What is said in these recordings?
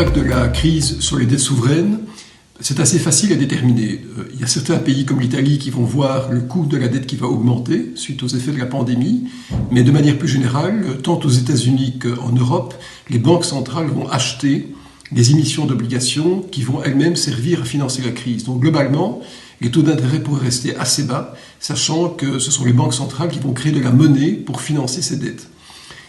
l'impact de la crise sur les dettes souveraines, c'est assez facile à déterminer. Il y a certains pays comme l'Italie qui vont voir le coût de la dette qui va augmenter suite aux effets de la pandémie, mais de manière plus générale, tant aux États-Unis qu'en Europe, les banques centrales vont acheter des émissions d'obligations qui vont elles-mêmes servir à financer la crise. Donc globalement, les taux d'intérêt pourraient rester assez bas, sachant que ce sont les banques centrales qui vont créer de la monnaie pour financer ces dettes.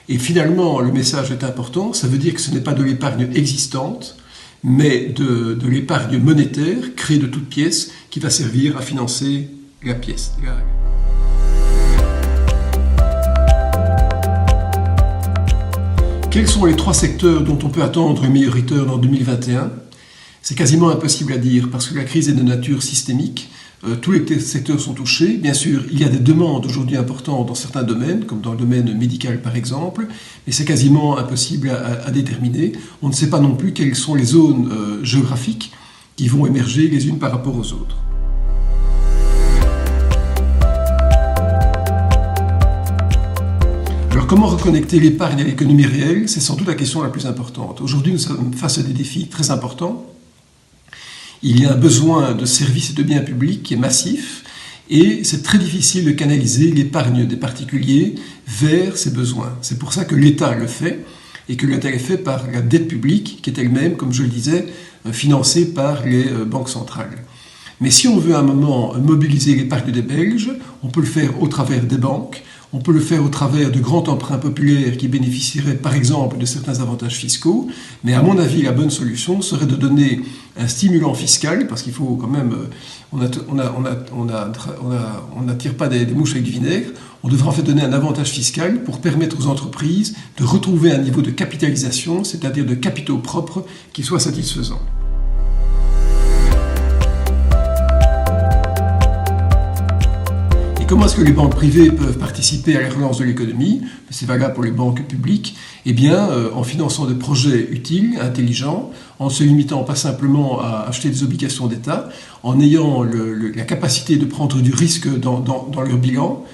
Et finalement, le message est important, ça veut dire que ce n'est pas de l'épargne existante, mais de l'épargne monétaire créée de toutes pièces qui va servir à financer la pièce. Quels sont les 3 secteurs dont on peut attendre un meilleur return en 2021 ? C'est quasiment impossible à dire parce que la crise est de nature systémique. Tous les secteurs sont touchés. Bien sûr, il y a des demandes aujourd'hui importantes dans certains domaines, comme dans le domaine médical par exemple, mais c'est quasiment impossible à déterminer. On ne sait pas non plus quelles sont les zones géographiques qui vont émerger les unes par rapport aux autres. Alors comment reconnecter l'épargne à l'économie réelle ? C'est sans doute la question la plus importante. Aujourd'hui, nous sommes face à des défis très importants. Il y a un besoin de services et de biens publics qui est massif et c'est très difficile de canaliser l'épargne des particuliers vers ces besoins. C'est pour ça que l'État le fait et que l'État est fait par la dette publique qui est elle-même, comme je le disais, financée par les banques centrales. Mais si on veut à un moment mobiliser l'épargne des Belges, on peut le faire au travers des banques, on peut le faire au travers de grands emprunts populaires qui bénéficieraient par exemple de certains avantages fiscaux, mais à mon avis la bonne solution serait de donner un stimulant fiscal, parce qu'il faut quand même, on n'attire pas des mouches avec du vinaigre, on devrait en fait donner un avantage fiscal pour permettre aux entreprises de retrouver un niveau de capitalisation, c'est-à-dire de capitaux propres qui soit satisfaisant. Comment est-ce que les banques privées peuvent participer à la relance de l'économie ? C'est valable pour les banques publiques. Eh bien, en finançant des projets utiles, intelligents, en se limitant pas simplement à acheter des obligations d'État, en ayant la capacité de prendre du risque dans leur bilan.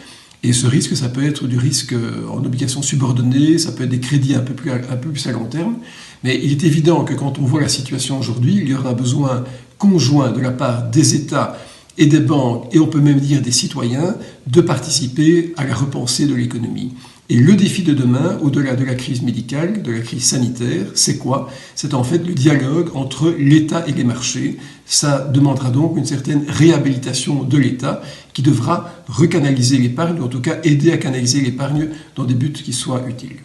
Et ce risque, ça peut être du risque en obligations subordonnées, ça peut être des crédits un peu plus à long terme. Mais il est évident que quand on voit la situation aujourd'hui, il y aura un besoin conjoint de la part des États et des banques, et on peut même dire des citoyens, de participer à la repensée de l'économie. Et le défi de demain, au-delà de la crise médicale, de la crise sanitaire, c'est quoi ? C'est en fait le dialogue entre l'État et les marchés. Ça demandera donc une certaine réhabilitation de l'État qui devra recanaliser l'épargne, ou en tout cas aider à canaliser l'épargne dans des buts qui soient utiles.